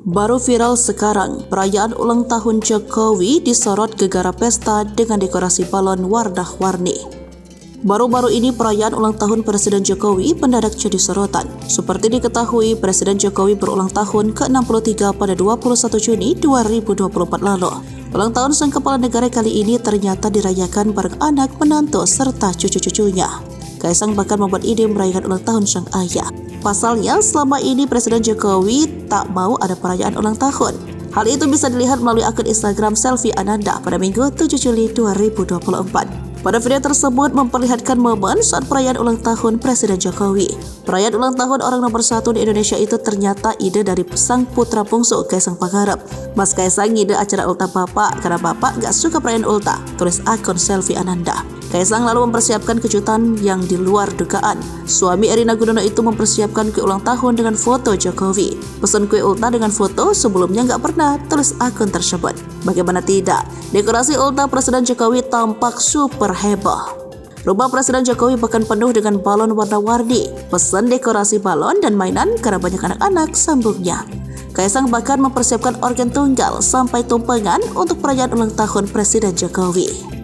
Baru viral sekarang, perayaan ulang tahun Jokowi disorot gegara pesta dengan dekorasi balon warna-warni. Baru-baru ini perayaan ulang tahun Presiden Jokowi mendadak jadi sorotan. Seperti diketahui, Presiden Jokowi berulang tahun ke-63 pada 21 Juni 2024 lalu. Ulang tahun sang kepala negara kali ini ternyata dirayakan bareng anak, menantu, serta cucu-cucunya. Kaisang bahkan membuat ide merayakan ulang tahun sang ayah. Pasalnya, selama ini Presiden Jokowi tak mau ada perayaan ulang tahun. Hal itu bisa dilihat melalui akun Instagram Selfie Ananda pada Minggu 7 Juli 2024. Pada video tersebut memperlihatkan momen saat perayaan ulang tahun Presiden Jokowi. Perayaan ulang tahun orang nomor 1 di Indonesia itu ternyata ide dari sang putra bungsu Kaisang Pangarep. Mas Kaisang ngide acara ultah bapak karena bapak gak suka perayaan ultah, tulis akun Selfie Ananda. Kaisang lalu mempersiapkan kejutan yang di luar dugaan. Suami Erina Gudono itu mempersiapkan kue ulang tahun dengan foto Jokowi. Pesan kue ultah dengan foto sebelumnya nggak pernah, tulis akun tersebut. Bagaimana tidak, dekorasi ultah Presiden Jokowi tampak super heboh. Rumah Presiden Jokowi bahkan penuh dengan balon warna-warni. Pesan dekorasi balon dan mainan karena banyak anak-anak, sambungnya. Kaisang bahkan mempersiapkan organ tunggal sampai tumpengan untuk perayaan ulang tahun Presiden Jokowi.